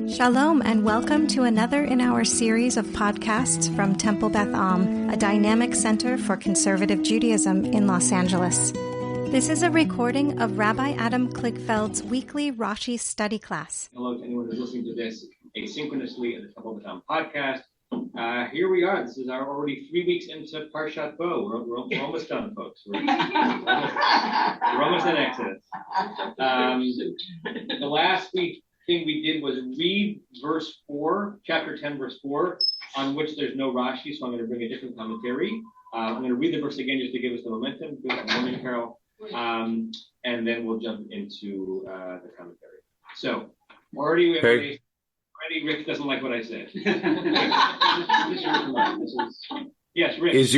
Shalom and welcome to another in our series of podcasts from Temple Beth Am, a dynamic center for conservative Judaism in Los Angeles. This is a recording of Rabbi Adam Kligfeld's weekly Rashi study class. Hello to anyone who's listening to this asynchronously at the Temple Beth Am podcast. Here we are. This is our already 3 weeks into Parshat Bo. We're almost done, folks. We're almost in Exodus. The last week thing we did was read verse 4, chapter 10, verse 4, on which there's no Rashi, so I'm going to bring a different commentary. I'm going to read the verse again just to give us the momentum. Good morning, Carol. And then we'll jump into the commentary. So, already Rick doesn't like what I said. Yes, Rick. Is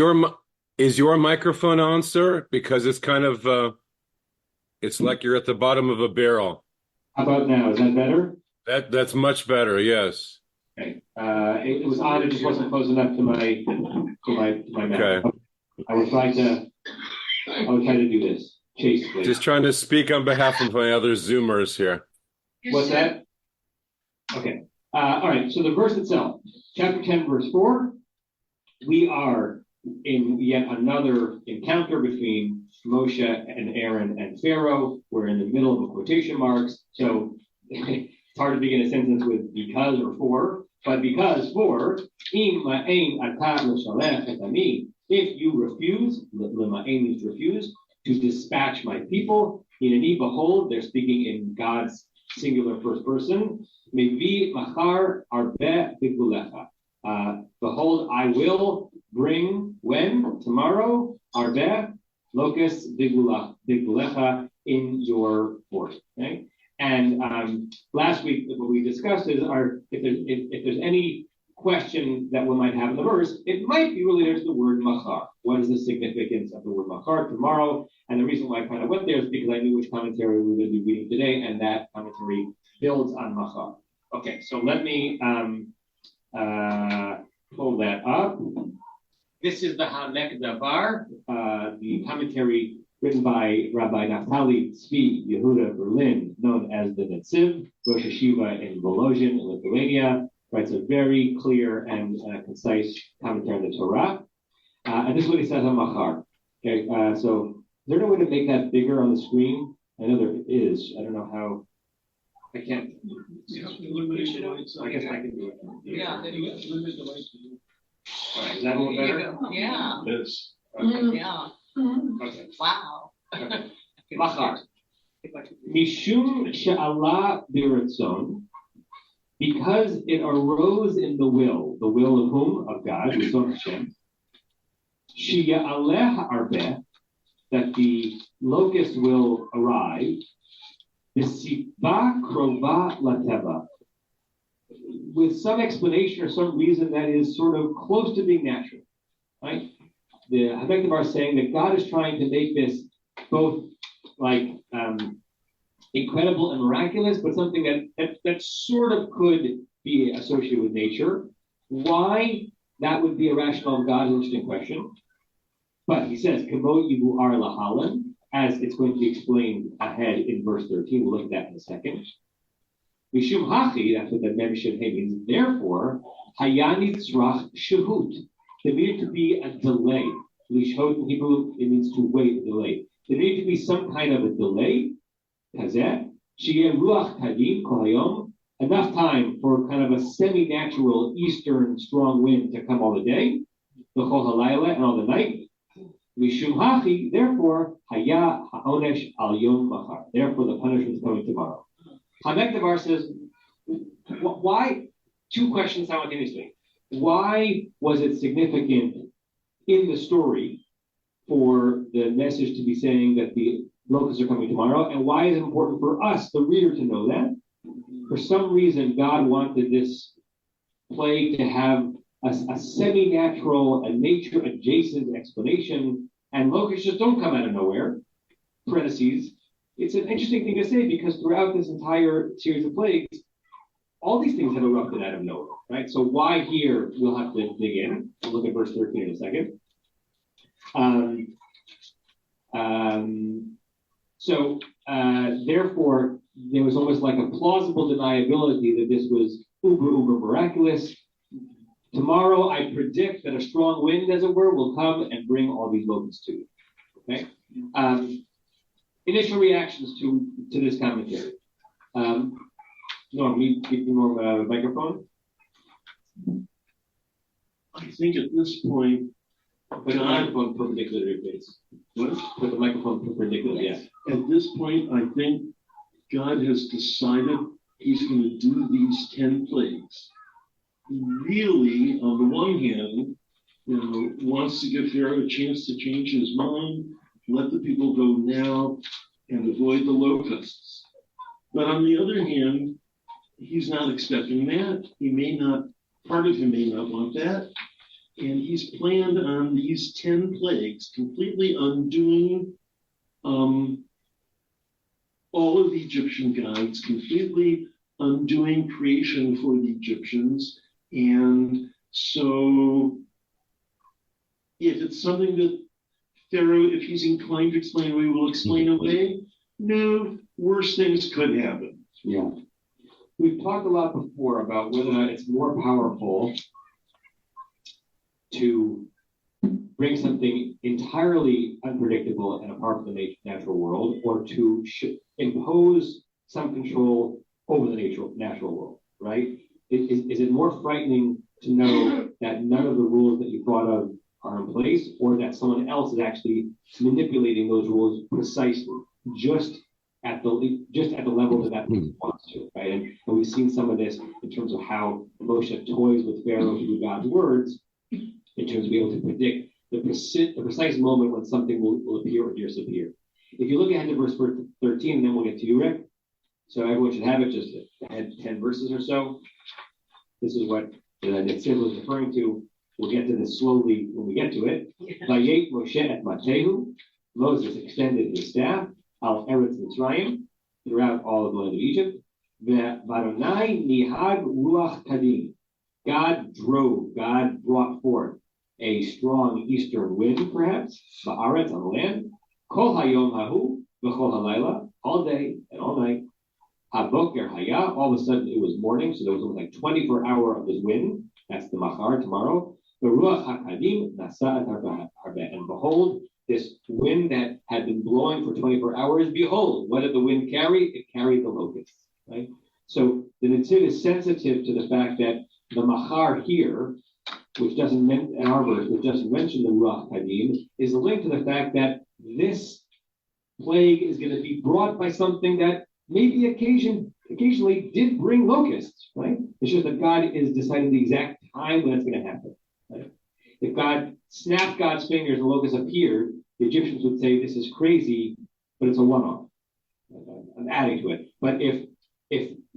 your microphone on, sir? Because it's kind of it's like you're at the bottom of a barrel. How about now? Is that better? That's much better. Yes. Okay. It was odd. It just wasn't close enough to my mouth. Okay. I will try to do this. Chase, please. Just trying to speak on behalf of my other Zoomers here. What's that? Okay. All right. So the verse itself, chapter 10, verse 4. We are in yet another encounter between Moshe and Aaron and Pharaoh. We're in the middle of the quotation marks. So it's hard to begin a sentence with because or for, but because for, if you refuse, lema'en means refuse, to dispatch my people, hineni, behold, they're speaking in God's singular first person, mevi machar arbeh bigulecha. Behold, I will bring, when? Tomorrow, arbeh, locust, bigulecha, in your fort. Okay? And last week, what we discussed is if there's any question that one might have in the verse, it might be related to the word machar. What is the significance of the word machar, tomorrow? And the reason why I kind of went there is because I knew which commentary we were going to be reading today, and that commentary builds on machar. Okay, so let me pull that up. This is the Hamek Davar, the commentary written by Rabbi Naftali Tzvi Yehuda Berlin, known as the Netziv, Rosh Hashiva in Volozhin in Lithuania. Writes a very clear and concise commentary on the Torah. And this is what he says on Machar. Okay, so is there no way to make that bigger on the screen? I know there is. I don't know how. I can't. I guess I can do it. Yeah. All right, is that a little better? Yeah. It is. Okay. Yeah. Okay. Wow. Okay. Machar. Mishum she'ala biratzon. Because it arose in the will of whom? Of God, the Son of Hashem. Sheya'aleh ha'arbeh, that the locust will arrive. B'siba krova lateva, with some explanation or some reason that is sort of close to being natural, right? The Hamek Davar is saying that God is trying to make this both like incredible and miraculous, but something that sort of could be associated with nature. Why that would be a rationale of God is an interesting question. But he says, Kamo yivu ar lahalan, as it's going to be explained ahead in verse 13. We'll look at that in a second. Mishum hachi, that's what the mem shem he means. Therefore, hayani tzrach shehut. There needed to be a delay. Lishhot in Hebrew, it means to wait, a delay. There needed to be some kind of a delay. Enough time for kind of a semi-natural eastern strong wind to come all the day, and all the night. Therefore, therefore the punishment is coming tomorrow. Hamek Davar says, why? Two questions simultaneously. Why was it significant in the story for the message to be saying that the locusts are coming tomorrow, and why is it important for us, the reader, to know that? For some reason, God wanted this play to have a semi-natural, a nature-adjacent explanation, and locusts just don't come out of nowhere. Parentheses. It's an interesting thing to say because throughout this entire series of plagues, all these things have erupted out of nowhere, right? So why here? We'll have to dig in. We'll look at verse 13 in a second. Therefore, there was almost like a plausible deniability that this was uber miraculous. Tomorrow, I predict that a strong wind, as it were, will come and bring all these locusts to you. Okay. Initial reactions to this commentary. Norm, you keep the microphone. I think at this point, put the microphone perpendicular to your face. What? Put the microphone perpendicular. Yes. At this point, I think God has decided He's going to do these 10 plagues. He really, on the one hand, wants to give Pharaoh a chance to change his mind, let the people go now, and avoid the locusts. But on the other hand, He's not expecting that. Part of him may not want that. And He's planned on these 10 plagues, completely undoing all of the Egyptian gods, completely undoing creation for the Egyptians. And so if it's something that Pharaoh, if he's inclined to explain away, will explain away, no, worse things could happen. Yeah. We've talked a lot before about whether or not it's more powerful to bring something entirely unpredictable and apart from the natural world, or to impose some control over the natural world, right? Is it more frightening to know that none of the rules that you thought of are in place, or that someone else is actually manipulating those rules precisely, just at the level that person wants to, right? And we've seen some of this in terms of how Moshe toys with Pharaoh through God's words, in terms of being able to predict the precise moment when something will appear or disappear. If you look ahead to verse 13, and then we'll get to you, Rick. So everyone should have it, just ahead 10 verses or so. This is what Nitzir was referring to. We'll get to this slowly when we get to it. Vayet Moshe et Matehu. Moses extended his staff al Eretz Mitzrayim, throughout all of the land of Egypt. V'Adonai nihag ruach kadim. God brought forth a strong eastern wind, perhaps, ba'aretz, on the land. Kol hayom hahu v'chol halayla, all day and all night. Haboker haya, all of a sudden it was morning, so there was almost like 24-hour of this wind. That's the machar, tomorrow. The ruach hakadim nasa'at harbeh, and behold, this wind that had been blowing for 24 hours, behold, what did the wind carry? It carried the locusts, right? So the Nitzir is sensitive to the fact that the machar here, which doesn't mention the ruach kadim, is linked to the fact that this plague is going to be brought by something that maybe occasionally did bring locusts, right? It's just that God is deciding the exact time when it's going to happen. Right? If God snapped God's fingers and locusts appeared, the Egyptians would say this is crazy, but it's a one-off. I'm adding to it. But if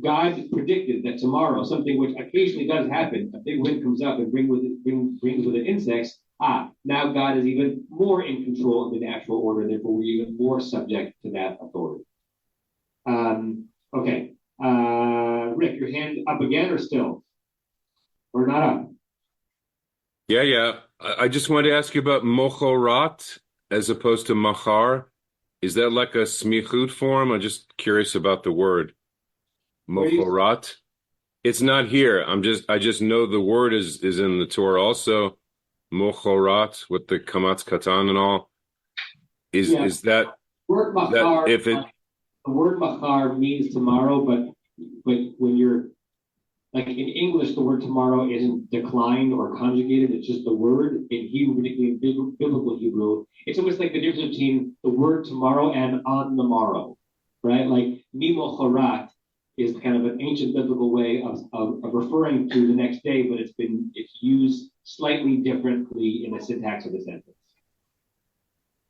God predicted that tomorrow, something which occasionally does happen, a big wind comes up and brings with it insects, now God is even more in control of the natural order, and therefore we're even more subject to that authority. Okay. Rick, your hand up again or still? Or not up? Yeah. I just wanted to ask you about mochorat as opposed to machar. Is that like a smichut form? I'm just curious about the word. Mochorat. It's not here. I just know the word is in the Torah also. Mochorat with the kamatz katan and all. Is that word machar? The word machar means tomorrow, but when you're like in English, the word tomorrow isn't declined or conjugated. It's just the word. In Hebrew, particularly in biblical Hebrew, it's almost like the difference between the word tomorrow and on the morrow, right? Like mimochorat is kind of an ancient biblical way of referring to the next day, but it's used slightly differently in the syntax of the sentence.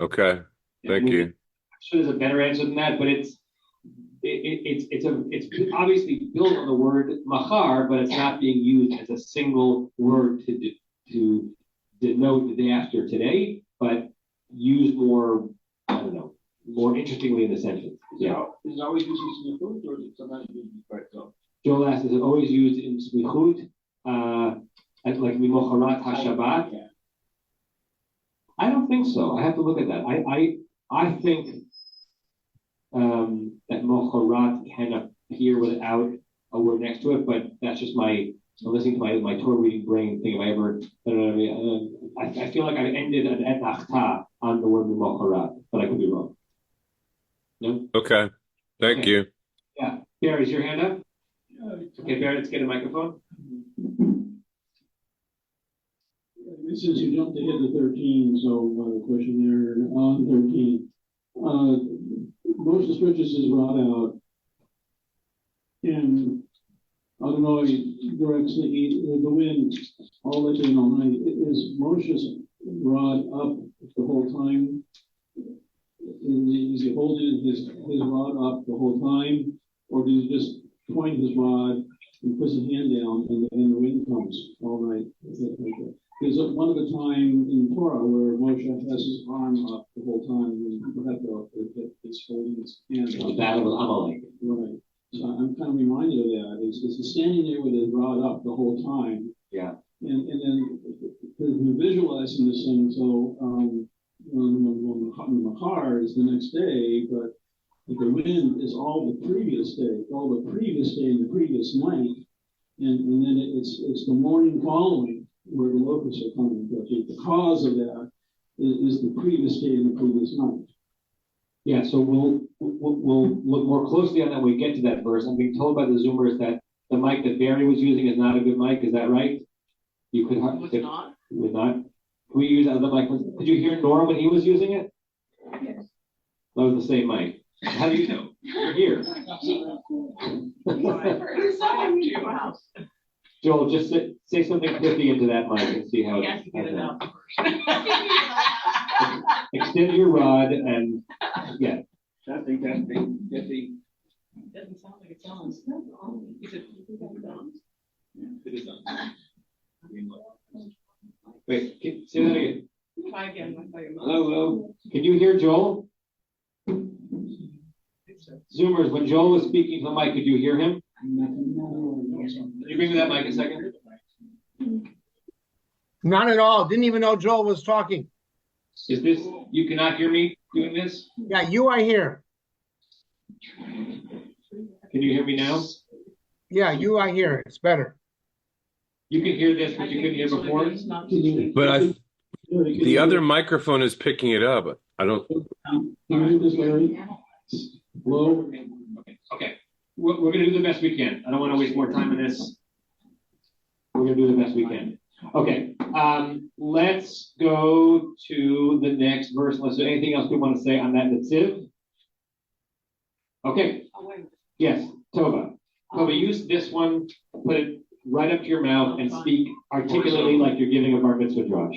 Okay, thank you. I'm sure there's a better answer than that, but it's obviously built on the word machar, but it's not being used as a single word to denote the day after today, but used more, more interestingly in the sentence. Yeah. Is it always used in smichut, or is it sometimes used by itself? Joel asked, is it always used in smichut, like mimocharat hashabat? Yeah. I don't think so. I have to look at that. I think that mochorat can appear without a word next to it, but that's just I'm listening to my Torah reading brain thing. If I ever, I feel like I ended an et achta on the word mochorat, but I could be wrong. No? Okay. Thank you. Yeah. Barry, is your hand up? Okay, Barry, let's get a microphone. It says you jumped ahead to 13, so the question there on 13. Moshe stretches his rod out, and I don't know, he directs the wind all the day and all night. Is Moshe's rod up the whole time? Is he holding his rod up the whole time? Or does he just point his rod and puts his hand down and the wind comes all night? There's one of the time in Torah where Moshe has his arm up the whole time and people have it's holding his hand up. The battle with Amalek. Right. So I'm kind of reminded of that. Is he standing there with his rod up the whole time? Yeah. And then we're visualizing this thing. So the Machar is the next day, but the wind is all the previous day and the previous night, and then it's the morning following where the locusts are coming. But the cause of that is the previous day and the previous night. Yeah, so we'll look more closely on that when we get to that verse. I'm being told by the Zoomers that the mic that Barry was using is not a good mic. Is that right? You could not. It was not. Can we use that other mic? Did you hear Nora when he was using it? Yes. That was the same mic. How do you know? You're here. Joel, just say something quickly into that mic and see how He has to get it out first. Extend your rod and yeah. Testing. Doesn't sound like it's on. Is it on? It is on. Wait, say that again. Try again. Hello. Can you hear Joel? Zoomers, when Joel was speaking to the mic, could you hear him? Can you bring me that mic a second? Not at all. Didn't even know Joel was talking. Is this, you cannot hear me doing this? Yeah, you are here. Can you hear me now? Yeah, you are here. It's better. You can hear this, but you couldn't hear before? But the other microphone is picking it up. I don't. Can you hear this, Larry? Hello? Okay. We're going to do the best we can. I don't want to waste more time on this. We're going to do the best we can. Okay. Let's go to the next verse. Unless there's anything else we want to say on that Netziv. Okay. Yes, Tova. Tova, use this one, put it right up to your mouth, and speak articulately like you're giving a bar mitzvah drash.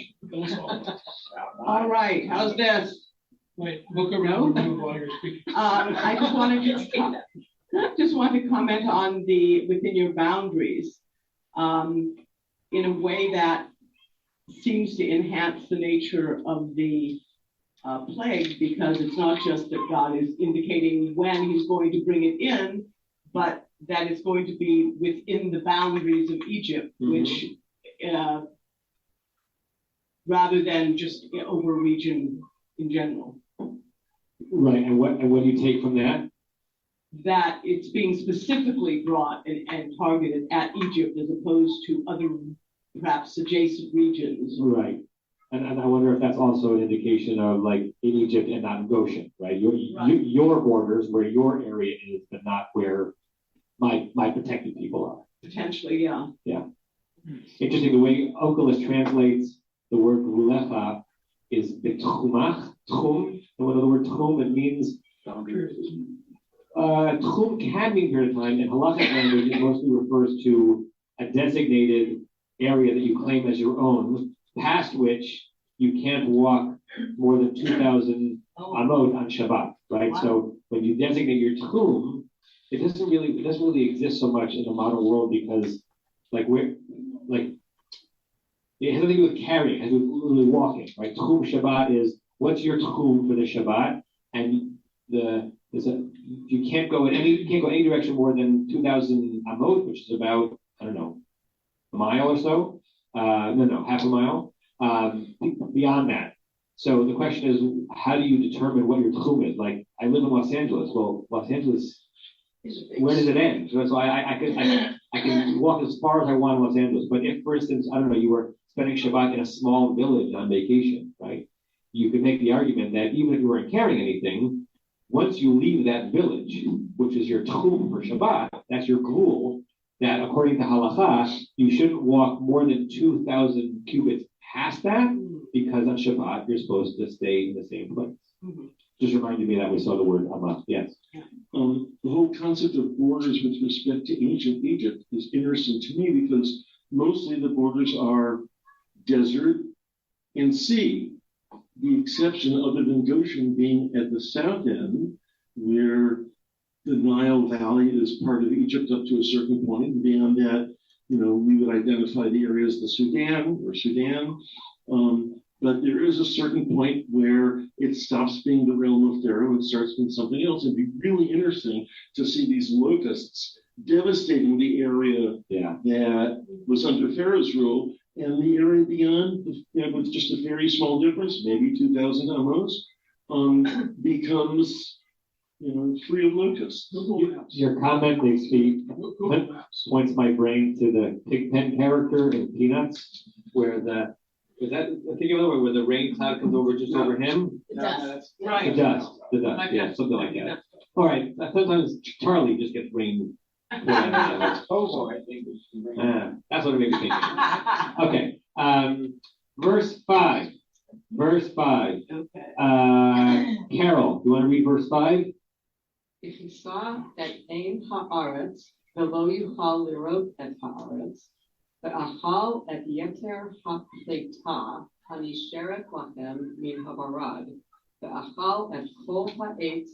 All right. How's this? Wait, look around while you're speaking. I just wanted to comment on the within your boundaries in a way that seems to enhance the nature of the plague, because it's not just that God is indicating when he's going to bring it in, but that it's going to be within the boundaries of Egypt, which rather than just over a region in general. Right, and what do you take from that? That it's being specifically brought and targeted at Egypt as opposed to other perhaps adjacent regions. Right. And I wonder if that's also an indication of like in Egypt and not in Goshen, right? Your borders, where your area is, but not where my protected people are. Potentially, yeah. Yeah. Interesting, the way Oculus translates the word Rulecha is betchumach, tchum. And what the word tchum, it means tchum can mean period of time. In halachic language, it mostly refers to a designated area that you claim as your own, past which you can't walk more than 2,000 amot on Shabbat, right? Wow. So when you designate your tchum, it doesn't really exist so much in the modern world, because it has nothing to do with carrying, it has to do with literally walking, right? Tchum Shabbat is, what's your tchum for the Shabbat? And you can't go any direction more than 2,000 amot, which is about, I don't know, a mile or so. Half a mile. Beyond that. So the question is, how do you determine what your tchum is? Like, I live in Los Angeles. Well, Los Angeles, where does it end? So I can walk as far as I want in Los Angeles. But if, for instance, I don't know, you were spending Shabbat in a small village on vacation, right? You could make the argument that even if you weren't carrying anything, once you leave that village, which is your tchum for Shabbat, that's your gvul, that according to halacha, you shouldn't walk more than 2,000 cubits past that, because on Shabbat, you're supposed to stay in the same place. Mm-hmm. Just reminded me that we saw the word Hamas. Yes. The whole concept of borders with respect to ancient Egypt is interesting to me because mostly the borders are desert and sea. The exception, other than Goshen being at the south end, where the Nile Valley is part of Egypt up to a certain point. And beyond that, we would identify the area as the Sudan or Sudan. But there is a certain point where it stops being the realm of Pharaoh and starts being something else. It'd be really interesting to see these locusts devastating the area that was under Pharaoh's rule, and the area beyond, with just a very small difference, maybe 2,000 amos, becomes free of locusts. Your comment makes me points my brain to the Pigpen character in Peanuts, where where the rain cloud comes over just over him? The dust. Right. The dust, yeah, something like that. All right, sometimes Charlie just gets rain. That's what it made me think. Okay, verse 5. Okay. Carol, you want to read verse 5? If he saw that ein haaretz velo yuchal lirot et haaretz, ve'achal et yeter ha'pleta hanisheret lachem min habarad, ve'achal et kol ha'etz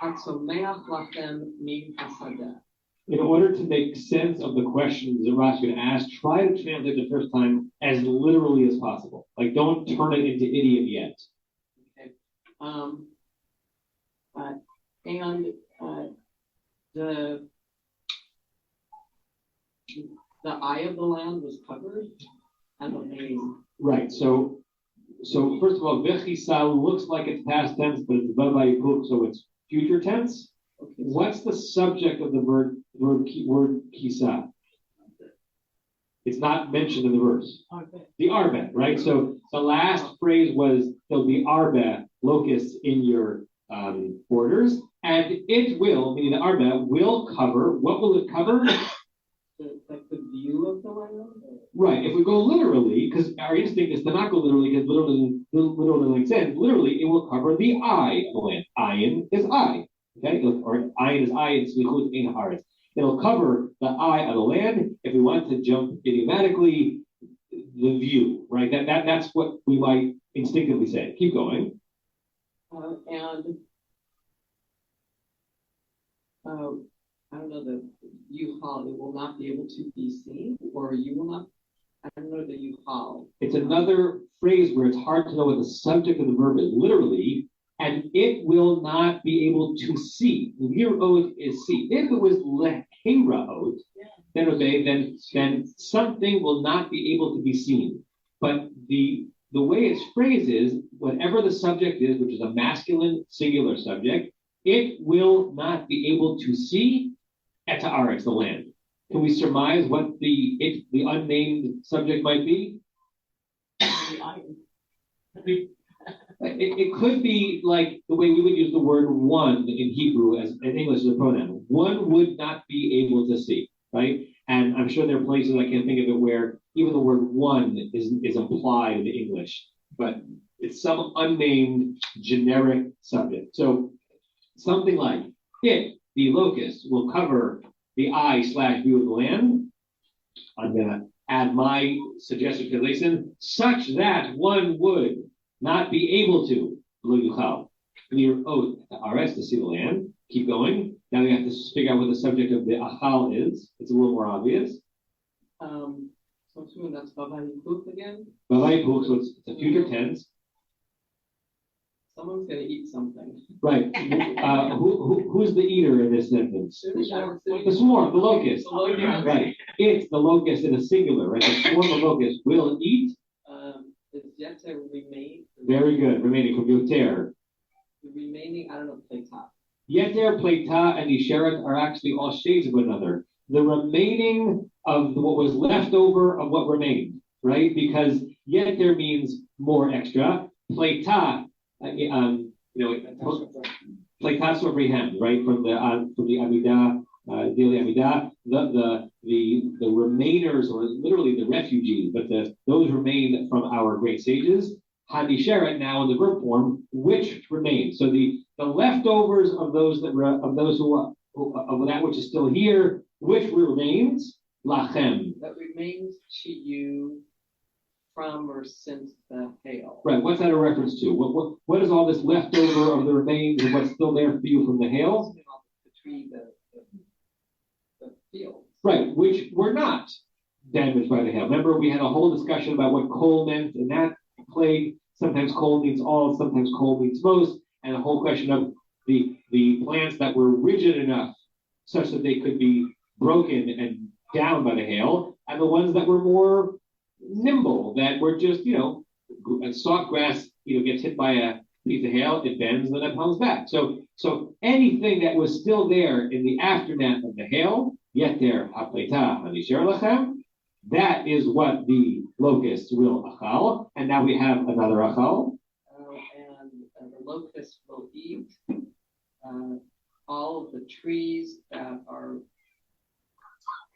hatzomeach lachem min hasadeh. In order to make sense of the questions that Rashi asked, try to translate the first time as literally as possible. Like, don't turn it into idiom yet. Okay. And the eye of the land was covered, and the name. Right. So first of all, vechisal looks like it's past tense, but it's vavayipuk, so it's future tense. Okay. What's the subject of the word kisa? It's not mentioned in the verse. Okay. The arbe, right? So the last phrase was there'll be arbe, locusts in your borders, and it will, meaning the arbe will cover. What will it cover? Like the view of the land? Right. If we go literally, because our instinct is to not go literally, because literal doesn't make sense. Literally, it will cover the eye of the land. Ayin is eye. Okay, or ayin is eye, and slichut in haaretz. It'll cover the eye of the land. If we want to jump idiomatically, the view, right? That's what we might instinctively say. Keep going. And I don't know, the yuhal, it will not be able to be seen, or you will not. I don't know the yuhal. It's another phrase where it's hard to know what the subject of the verb is. Literally, and it will not be able to see. Lir'ot is see. If it was lehera'ot, then something will not be able to be seen. But the way it's phrased is, whatever the subject is, which is a masculine singular subject, it will not be able to see et haaretz, the land. Can we surmise what the unnamed subject might be? It could be like the way we would use the word one in Hebrew as in English as a pronoun. One would not be able to see, right? And I'm sure there are places I can't think of it where even the word one is implied in English, but it's some unnamed generic subject. So something like it, the locust, will cover the eye/view of the land. I'm going to add my suggested translation, such that one would not be able to, lo yuchal, lir'ot haaretz, to see the land. Keep going. Now we have to figure out what the subject of the achal is. It's a little more obvious. So I'm assuming that's vavayipuk again? Vavayipuk, so it's a future tense. Someone's going to eat something. Right. Who's the eater in this sentence? The swarm, the locust. Right. It's the locust in a singular, right? The swarm of locusts will eat. It's yet to remain. Very good. Remaining from yoter. The remaining, I don't know, play top. Yeter, Pleita, and Isheret are actually all shades of one another. The remaining of what was left over of what remained, right? Because Yeter means more extra. Pleita, Pleita Sobrihem, right? From the Amidah, daily Amidah, the remainers, or literally the refugees, but those remain from our great sages. Hadisheret, now in the verb form, which remains. So the leftovers of those that of that which is still here, which remains, lachem. That remains to you from or since the hail. Right. What's that a reference to? What is all this leftover of the remains of what's still there for you from the hail? The tree, the fields. Right, which were not damaged by the hail. Remember, we had a whole discussion about what coal meant in that plague. Sometimes coal means all, sometimes coal means most, and the whole question of the plants that were rigid enough such that they could be broken and down by the hail, and the ones that were more nimble, that were just, soft grass, gets hit by a piece of hail, it bends, and then it comes back. So anything that was still there in the aftermath of the hail, yeter hapleita hanisher lachem, that is what the locusts will achal. And now we have another achal. And the locust will eat all of the trees that are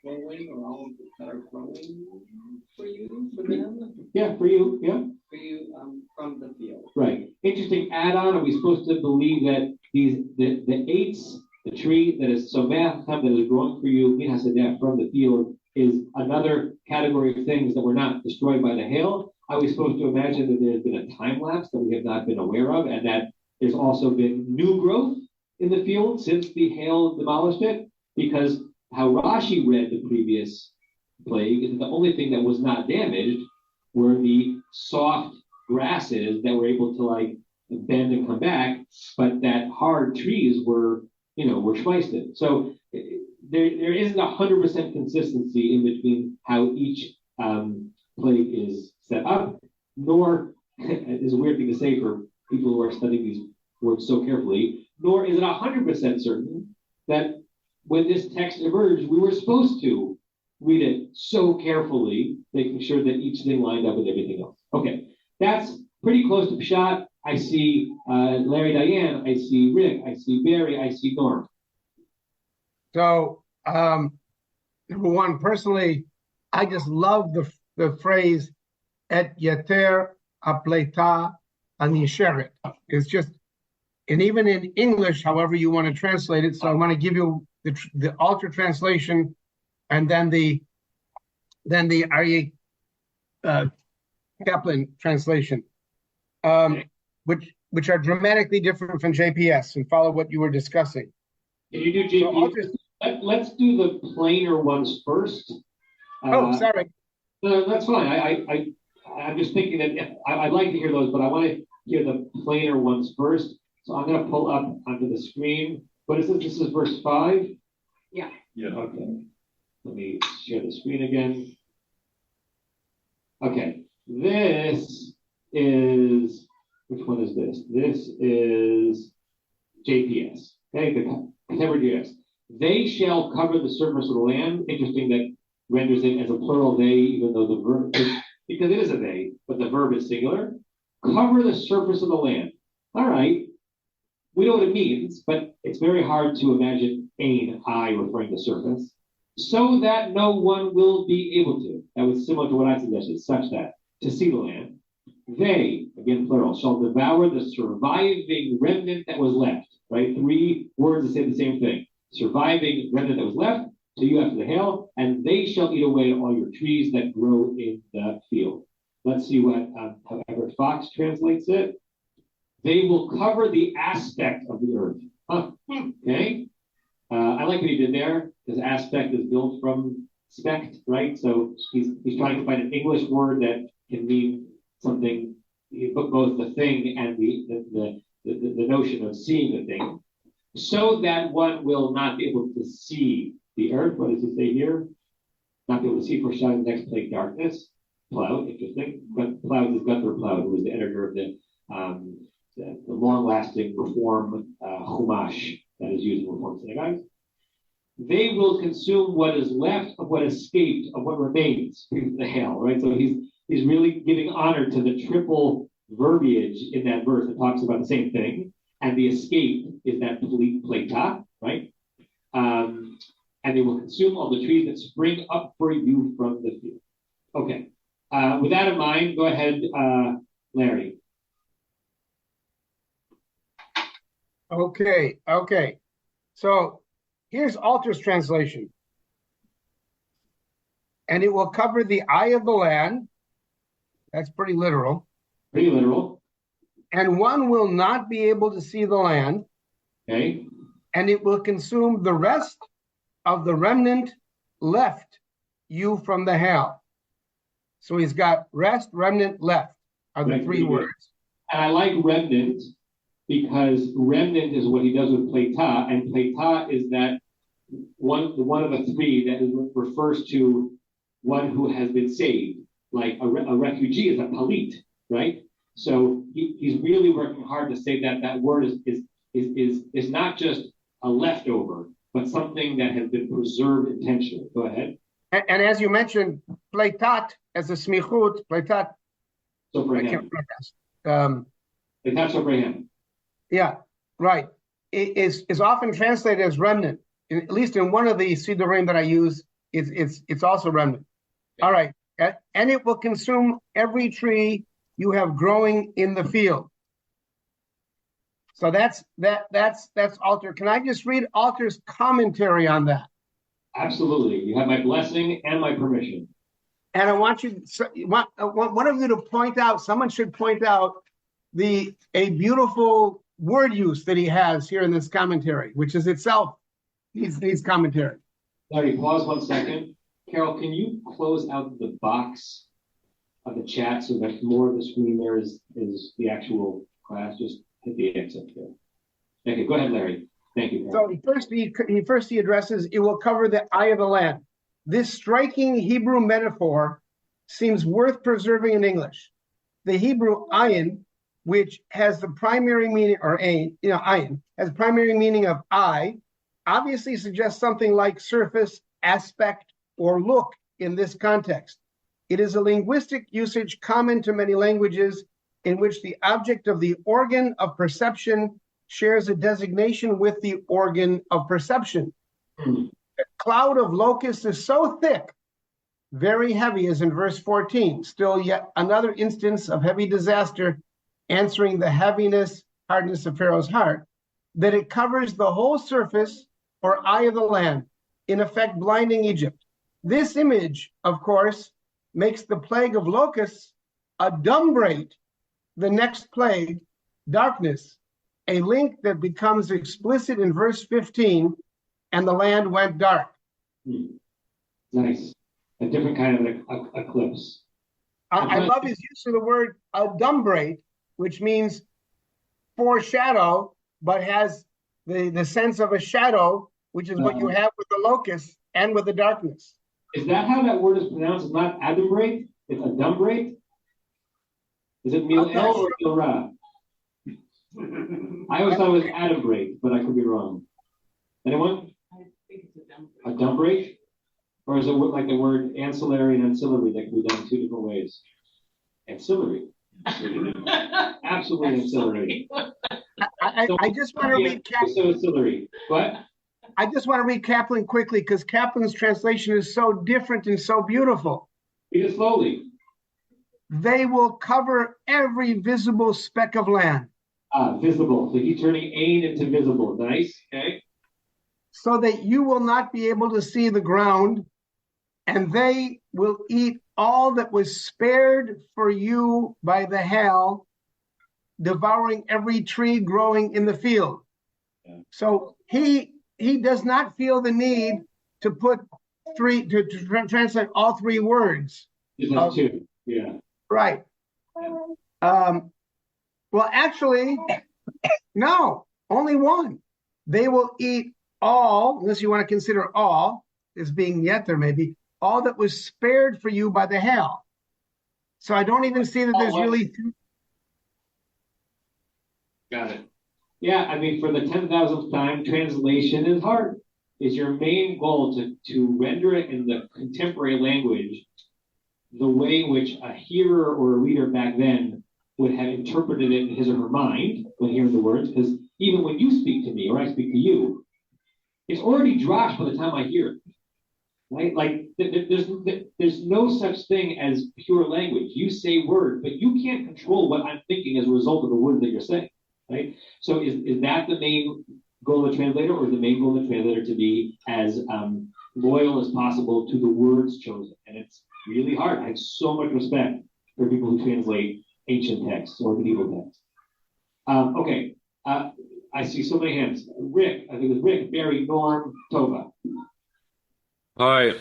growing, or all of that are growing for you, for them. Yeah, for you, yeah. For you from the field. Right. Interesting add-on. Are we supposed to believe that the eights, the tree that is someach, that is growing for you, min hasadeh, from the field, is another category of things that were not destroyed by the hail? Are we supposed to imagine that there's been a time lapse that we have not been aware of, and that there's also been new growth in the field since the hail demolished it? Because how Rashi read the previous plague is that the only thing that was not damaged were the soft grasses that were able to bend and come back, but that hard trees were shmeisted. So there isn't 100% consistency in between how each plague is set up, nor is a weird thing to say for people who are studying these words so carefully, nor is it 100% certain that when this text emerged, we were supposed to read it so carefully, making sure that each thing lined up with everything else. Okay, that's pretty close to Pshat. I see Larry Diane, I see Rick, I see Barry, I see Norm. So, number one, personally, I just love the phrase "et yeter hapleita hanisheret." It's just, and even in English, however you want to translate it. So I want to give you the Alter translation, and then the Aryeh Kaplan translation, which are dramatically different from JPS, and follow what you were discussing. Can you do JPS? Let's do the plainer ones first. Sorry. No, that's fine. I'm just thinking that I'd like to hear those, but I want to hear the plainer ones first. So I'm going to pull up onto the screen. What is this? This is verse 5? Yeah. Yeah. Okay. Let me share the screen again. Okay. This is, which one is this? This is JPS. Okay, the contemporary JPS. They shall cover the surface of the land. Interesting that renders it as a plural they, even though the verb, because it is a they, but the verb is singular. Cover the surface of the land. All right. We know what it means, but it's very hard to imagine ain, I, referring to surface, so that no one will be able to. That was similar to what I suggested, such that, to see the land. They, again plural, shall devour the surviving remnant that was left. Right? 3 words that say the same thing. Surviving remnant that was left to you after the hail, and they shall eat away all your trees that grow in the field. Let's see what however Fox translates it. They will cover the aspect of the earth. Huh. Okay. I like what he did there, because aspect is built from spect, right? So he's trying to find an English word that can mean something, both the thing and the notion of seeing the thing, so that one will not be able to see the earth. What does he say here? Not be able to see, foreshadowing the next plague, darkness. Ploud, interesting. But Ploud is Gunther Ploud, who was the editor of the long-lasting reform Chumash that is used in Reform synagogues. They will consume what is left of what escaped, of what remains from the hail, right? So he's really giving honor to the triple verbiage in that verse that talks about the same thing. And the escape is that pleta, right? And they will consume all the trees that spring up for you from the field. Okay. With that in mind, go ahead, Larry. Okay. So here's Alter's translation. And it will cover the eye of the land. That's pretty literal. Pretty literal. And one will not be able to see the land. Okay. And it will consume the rest of the remnant left you from the hail. So he's got rest, remnant, left are the three words. And I like remnant because remnant is what he does with pleta, and pleta is that one of the three that refers to one who has been saved. Like a refugee is a palit, right? So he's really working hard to say that that word is not just a leftover, but something that has been preserved intentionally. Go ahead. And as you mentioned, pleitat as a smichut, pleitat. Soprehem. Pleitat soprehem. Yeah, right. It is often translated as remnant. At least in one of the sidurim that I use, it's also remnant. Okay. All right, and it will consume every tree you have growing in the field. So that's Alter. Can I just read Alter's commentary on that? Absolutely. You have my blessing and my permission. And I want one of you to point out. Someone should point out a beautiful word use that he has here in this commentary, which is itself needs commentary. Larry, pause 1 second. Carol, can you close out the box of the chat so that more of the screen there is the actual class? Just hit the exit there. Okay, go ahead, Larry. Thank you. So he addresses, it will cover the eye of the land. This striking Hebrew metaphor seems worth preserving in English. The Hebrew ayin, which has the primary meaning, or ayin, has primary meaning of eye, obviously suggests something like surface, aspect, or look in this context. It is a linguistic usage common to many languages in which the object of the organ of perception shares a designation with the organ of perception. The cloud of locusts is so thick, very heavy, as in verse 14, still yet another instance of heavy disaster answering the hardness of Pharaoh's heart, that it covers the whole surface or eye of the land, in effect blinding Egypt. This image, of course, makes the plague of locusts adumbrate the next plague, darkness, a link that becomes explicit in verse 15, and the land went dark. Nice. A different kind of eclipse. I love his use of the word adumbrate, which means foreshadow, but has the sense of a shadow, which is what you have with the locusts and with the darkness. Is that how that word is pronounced? It's not adumbrate? It's adumbrate? Is it Mil El or Mil Ra? I always thought it was adumbrate, but I could be wrong. Anyone? I think it's adumbrate? Or is it like the word ancillary and ancillary that can be done 2 different ways? Ancillary. Absolutely ancillary. I just want to read Kaplan. What? I just want to read Kaplan quickly because Kaplan's translation is so different and so beautiful. Read it slowly. They will cover every visible speck of land. Visible. So he's turning ain into visible. Nice. Okay. So that you will not be able to see the ground, and they will eat all that was spared for you by the hail, devouring every tree growing in the field. Yeah. So he does not feel the need to put to translate all 3 words. Just 2. Yeah. Right. Well, actually, no, only 1. They will eat all, unless you want to consider all as being yeter, maybe, all that was spared for you by the hail. So I don't even see that there's really. Got it. Yeah, I mean, for the 10,000th time, translation is hard. Is your main goal to render it in the contemporary language the way in which a hearer or a reader back then would have interpreted it in his or her mind when hearing the words? Because even when you speak to me or I speak to you, it's already dropped by the time I hear it. Right? Like there's no such thing as pure language. You say words, but you can't control what I'm thinking as a result of the words that you're saying. Right? So is that the main goal of the translator, or is the main goal of the translator to be as loyal as possible to the words chosen? And it's really hard. I have so much respect for people who translate ancient texts or medieval texts. Okay. I see so many hands. Rick, I think it was Rick, Barry, Norm, Tova. Hi.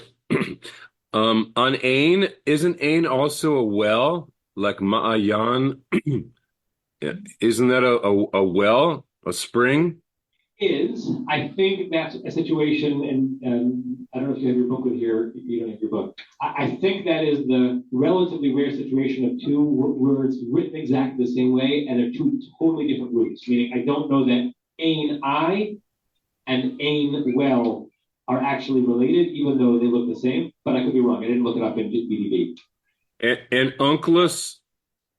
On Ain, isn't Ain also a well, like Ma'ayan? Isn't that a well, a spring? I think that's a situation, and I don't know if you have your book with here. You don't have your book. I think that is the relatively rare situation of two words written exactly the same way, and they're two totally different roots. Meaning, I don't know that Ain I and Ain well are actually related, even though they look the same. But I could be wrong. I didn't look it up in BDB. And Unclus,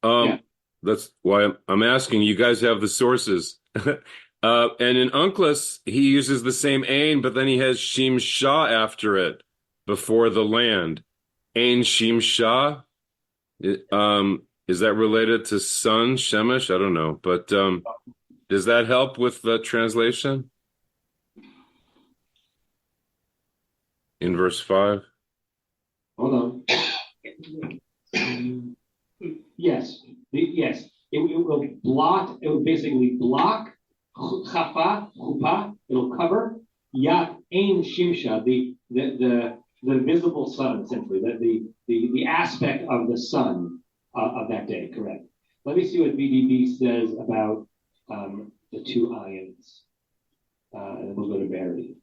Yeah. that's why I'm asking. You guys have the sources. And in Unclus, he uses the same Ain, but then he has Shim Shah after it, before the land. Ain Shim Shah. Is that related to sun, Shemesh? I don't know. But does that help with the translation? In verse 5? Hold on. Yes. Yes. It will block. It will basically block. Chafa, chupa, it'll cover. Yat ein shimsha, the visible sun, essentially, the aspect of the sun of that day. Correct. Let me see what BDB says about the two ions, and we'll go to Barry.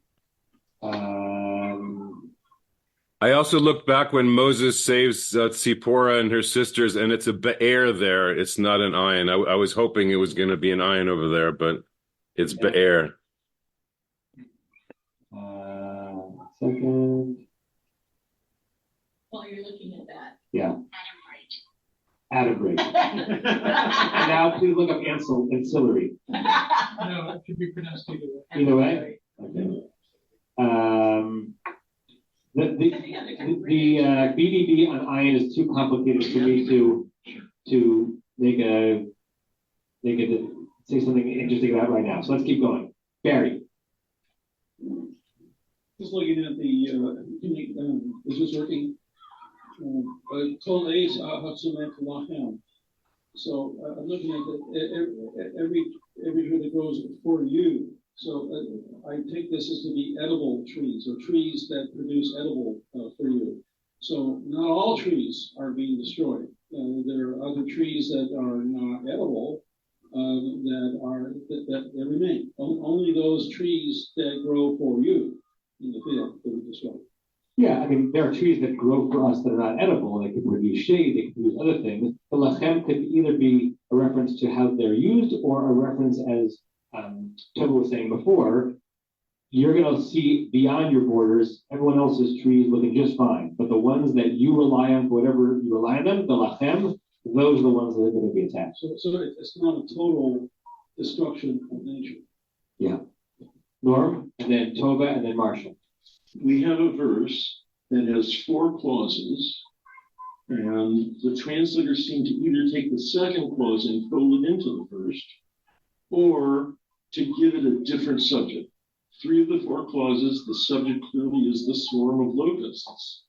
I also looked back when Moses saves Tzipporah and her sisters, and it's a be'er there. It's not an ayin. I was hoping it was going to be an ayin over there, but it's be'er. Second. While you're looking at that. Yeah. Adam Ray. Now please look up ancillary. No, it should be pronounced either way. Okay. The BDB on iron is too complicated for me to say something interesting about right now. So let's keep going. Barry. Just looking at the, is this working? Kol Eis Hatzumet Lachem. So I'm looking at every tree that grows for you. So I take this as to be edible trees, or trees that produce edible for you. So not all trees are being destroyed. There are other trees that are not edible that remain. Only those trees that grow for you in the field that we destroy. Yeah, I mean, there are trees that grow for us that are not edible. They can produce shade, they can produce other things. The lachem could either be a reference to how they're used, or a reference, as Tova was saying before, you're going to see beyond your borders everyone else's trees looking just fine. But the ones that you rely on, for whatever you rely on them, the lachem, those are the ones that are going to be attacked. So it's not a total destruction of nature. Yeah. Norm, and then Tova, and then Marshall. We have a verse that has 4 clauses, and the translators seem to either take the second clause and fold it into the first, or to give it a different subject. 3 of the 4 clauses, the subject clearly is the swarm of locusts.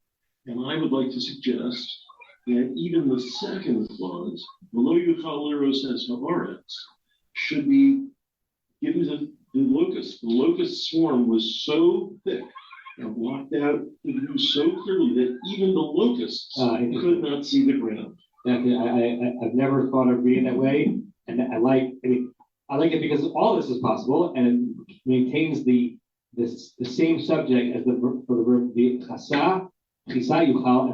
And I would like to suggest that even the second clause, below yuchal liros es haaretz, should be given to the locust. The locust swarm was so thick and blocked out the view so clearly that even the locusts could not see the ground. I've never thought of reading that way, and I like it because all this is possible, and it maintains the same subject as for the verb the chasa, yuchal,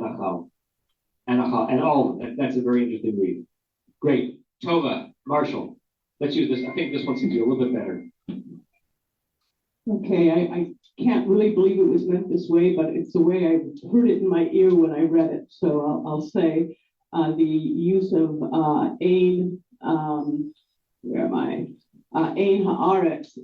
and achal, and all of it. That's a very interesting read. Great. Tova, Marshall. Let's use this. I think this one seems to be a little bit better. Okay, I can't really believe it was meant this way, but it's the way I heard it in my ear when I read it. So I'll say the use of Ein, where am I? Ein Haaretz.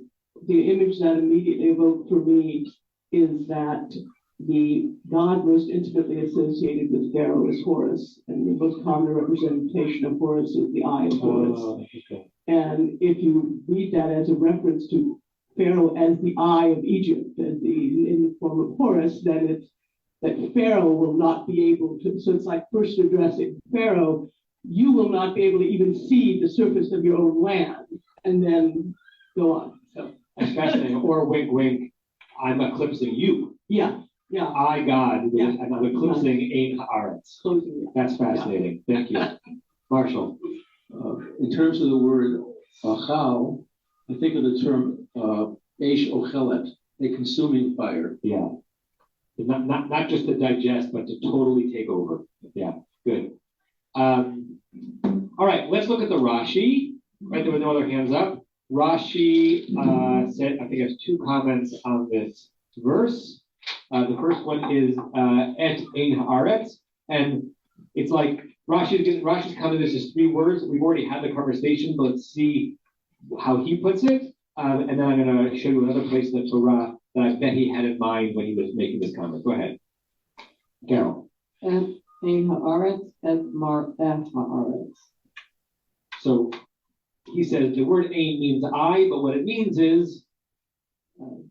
The image that immediately evoked for me is that the god most intimately associated with Pharaoh is Horus, and the most common representation of Horus is the eye of Horus. Okay. And if you read that as a reference to Pharaoh as the eye of Egypt, in the form of Horus, then it's that Pharaoh will not be able to. So it's like first addressing Pharaoh, you will not be able to even see the surface of your own land, and then go on. So that's fascinating. Or wink, wink. I'm eclipsing you. Yeah. I, God, Yeah. and I'm eclipsing Ein Haaretz. That's fascinating. Yeah. Thank you, Marshall. In terms of the word achal, I think of the term eish ochelet, a consuming fire. Yeah. Not just to digest, but to totally take over. Yeah, good. All right, let's look at the Rashi. Right, there were no other hands up. Rashi said, I think he has two comments on this verse. The first one is et ein haaretz, and it's like Rashi's comment is just three words. We've already had the conversation, but let's see how he puts it. And then I'm going to show you another place in the Torah that I bet he had in mind when he was making this comment. Go ahead, Carol. Et ein haaretz et mar'eh haaretz. So he says the word ein means I, but what it means is the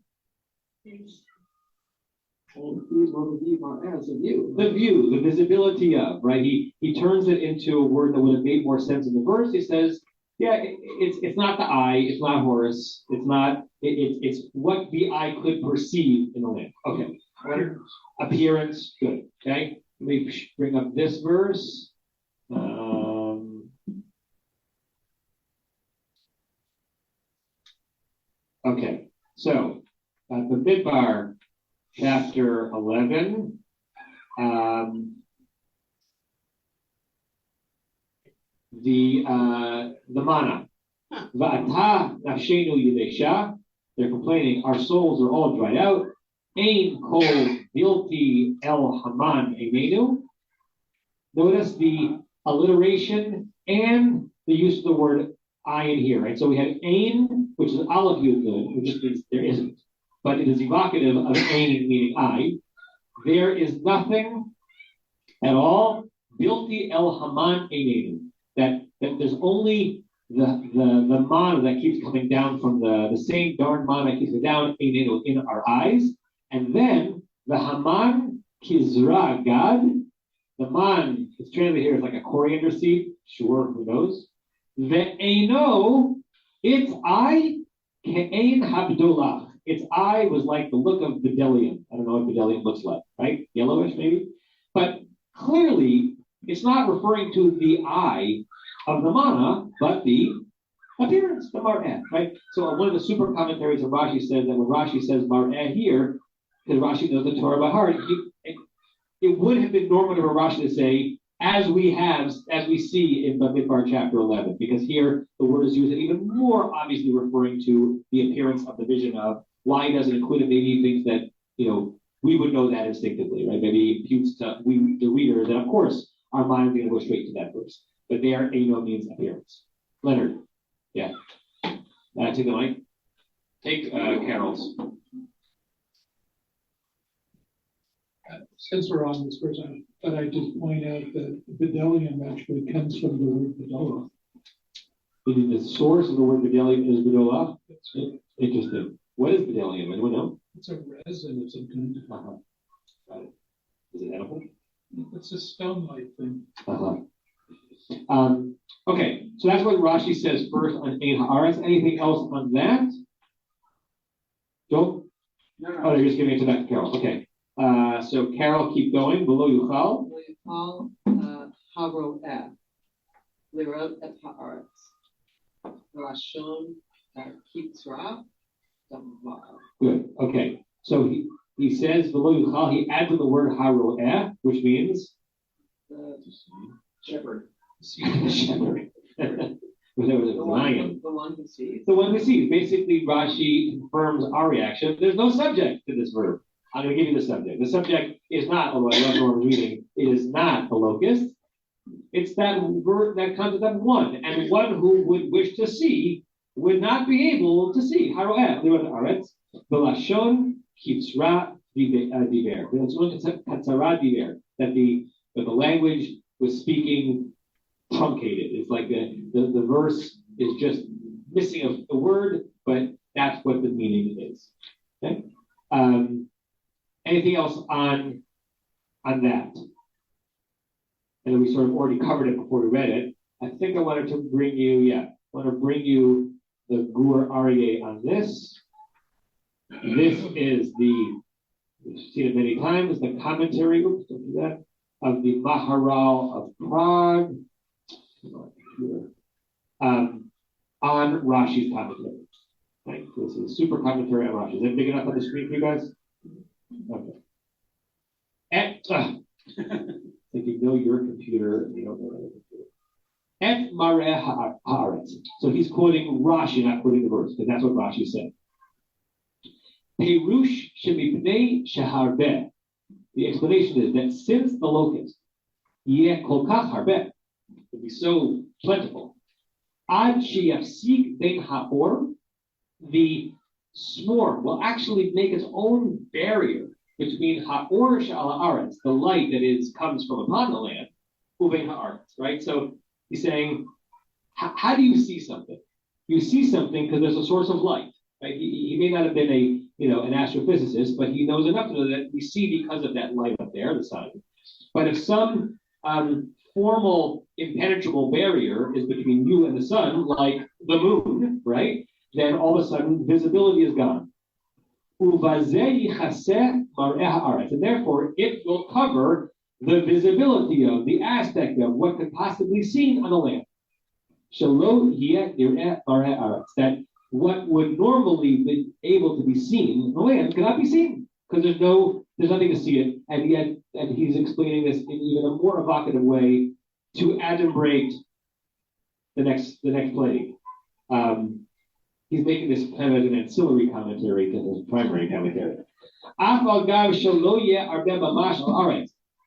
view, the visibility of, right? He turns it into a word that would have made more sense in the verse. He says, yeah, it's not the eye, it's not Horus, it's what the eye could perceive in the land. Okay. Appearance, good. Okay. Let me bring up this verse. Okay. So the Midbar, chapter 11. The mana. Va'ata nafshenu yidesha. They're complaining, our souls are all dried out. Ein kol bilti el haman emenu. Notice the alliteration and the use of the word I in here, right? So we have ein, which is aleph yud nun, which just means there isn't. But it is evocative of ein meaning I. There is nothing at all. Bilti el haman emenu. That there's only the mana that keeps coming down from the same darn mana keeps coming down in our eyes. And then the Haman Kizra Gad, the man, it's translated here as like a coriander seed, sure, who knows? The Eino, its eye, Ke'ein Habdullah. Its eye was like the look of bdellium. I don't know what bdellium looks like, right? Yellowish maybe? But clearly, it's not referring to the eye of the mana, but the appearance, the mar'eh, right? So one of the super commentaries of Rashi says that when Rashi says mar'eh here, because Rashi knows the Torah by heart, it would have been normal for Rashi to say, as we see in Bamidbar chapter 11, because here the word is used and even more obviously referring to the appearance of the vision of. Why doesn't include it? Maybe he thinks that, we would know that instinctively, right? Maybe he imputes to the readers, and of course, our mind is going to go straight to that verse. But there, Eino means appearance. Leonard, yeah. Take the mic. Take Carol's. Since we're on this verse, but I just point out that bdellium actually comes from the word bedolah. The source of the word bdellium is bedolah? Interesting. What is bdellium? Anyone know? It's a resin of some kind. Got it. Is it edible? It's a stone-like thing. Okay, so that's what Rashi says first on Ein Haaretz. Anything else on that? Don't? No. Oh, they're just giving it to that Carol. Okay. So Carol, keep going. Below Yuchal. Below Yuchal, Haroeh, Lirot et Haaretz, Lashon Kitra, Damar. Good. Okay. So he says below Yuchal, he adds in the word Haroeh, which means Shepherd. Shepherd. The one who sees. The one who sees. Basically, Rashi confirms our reaction. There's no subject to this verb. I'm going to give you the subject. The subject is not, although I love what I'm reading, it is not the locust. It's that verb that comes with that one. And one who would wish to see would not be able to see. Haroeh, lirat aretz, v'lashon kitzra diver. That the language was speaking truncated. It's like the verse is just missing a word, but that's what the meaning is. Okay? Anything else on that? And we sort of already covered it before we read it. I think I wanted to bring you, the Gur Aryeh on this. This is we've seen it many times, the commentary, don't do that, of the Maharal of Prague on Rashi's commentary. Right? This is a super commentary on Rashi. Is it big enough on the screen for you guys? Okay. If you know your computer, you don't know the computer. Et mareh haaretz. So he's quoting Rashi, not quoting the verse, because that's what Rashi said. Perush shemipnei sheharbeh. The explanation is that since the locust, yeh kol kach harbeh, will be so plentiful, ad sheyafsik ben haor, the swarm will actually make its own barrier between ha'or she'al ha'aretz, the light that comes from upon the land, uvein ha'aretz, right? So he's saying, how do you see something? You see something because there's a source of light, right? He may not have been an astrophysicist, but he knows enough to know that we see because of that light up there, the sun. But if some formal impenetrable barrier is between you and the sun, like the moon, right? Then all of a sudden visibility is gone. And therefore, it will cover the visibility of, the aspect of what could possibly be seen on the land. That what would normally be able to be seen on the land cannot be seen because there's nothing to see it. And he's explaining this in even a more evocative way to adumbrate the next plague. He's making this kind of an ancillary commentary to his primary commentary.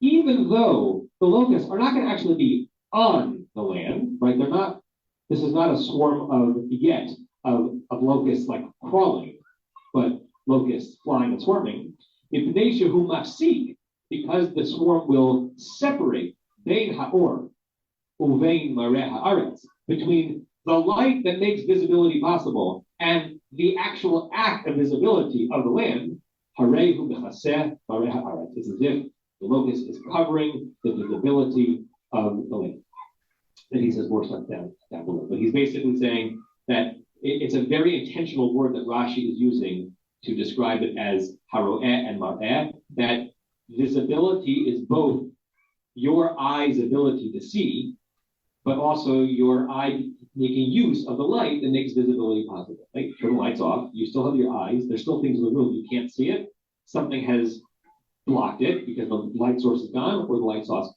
Even though the locusts are not going to actually be on the land, right? They're not. This is not a swarm of locusts like crawling, but locusts flying and swarming. Because the swarm will separate bein haor uvein mareh haaretz, between the light that makes visibility possible and the actual act of visibility of the land. Harehu b'chaseh mareh haaretz. It's as if the locust is covering the visibility of the land. Then he says more stuff down below. But he's basically saying that it's a very intentional word that Rashi is using to describe it as haroeh and mareh, that visibility is both your eye's ability to see, but also your eye making use of the light that makes visibility possible. Like, turn the lights off, you still have your eyes, there's still things in the room, you can't see it, something has blocked it because the light source is gone, or the light source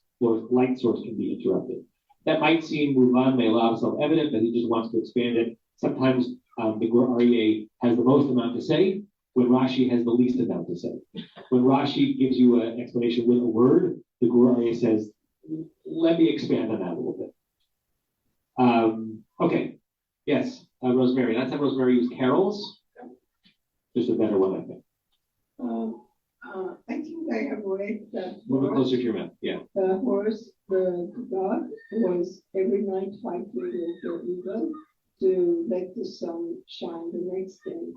can be interrupted. That might seem Muvan Me'elav, self-evident, but he just wants to expand it. Sometimes the Gur Aryeh has the most amount to say, when Rashi has the least amount to say. When Rashi gives you an explanation with a word, the Gur Aryeh says, let me expand on that a little bit. Okay, yes, Rosemary. Last time Rosemary used carols. Just a better one, I think. I think I have read that. Move it closer to your mouth. Yeah. The horse, the god, was every night fighting with the eagle to let the sun shine the next day.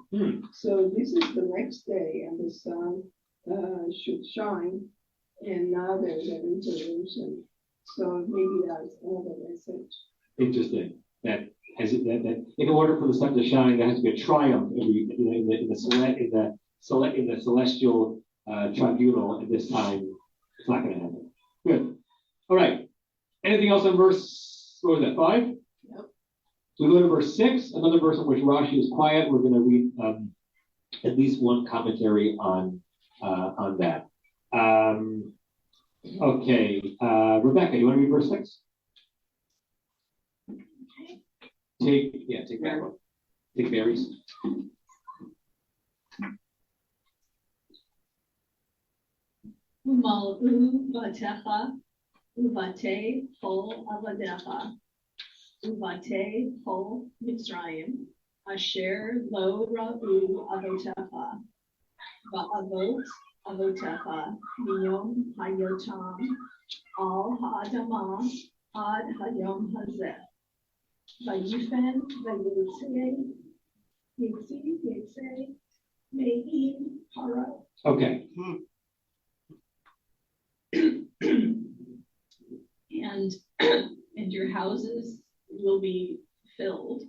So this is the next day, and the sun should shine, and now there's an interruption. So maybe that's another message. Interesting. That in order for the sun to shine, there has to be a triumph in the celestial tribunal. At this time, it's not going to happen. Good. All right. Anything else on verse? What was that? 5? Yep. So we go to verse 6. Another verse in which Rashi is quiet. We're going to read at least one commentary on that. Okay. Rebecca, you want to read verse 6? Take that one. Take berries. Umal'u batecha, uvate kol avadecha, uvate kol Mitzrayim, asher lo ra'u avotecha, va'avot avotecha, miyom hayotam, al ha'adamah, ad hayom hazeh. Vayifen, Yitze, Me'im, Hara. Okay. And your houses will be filled.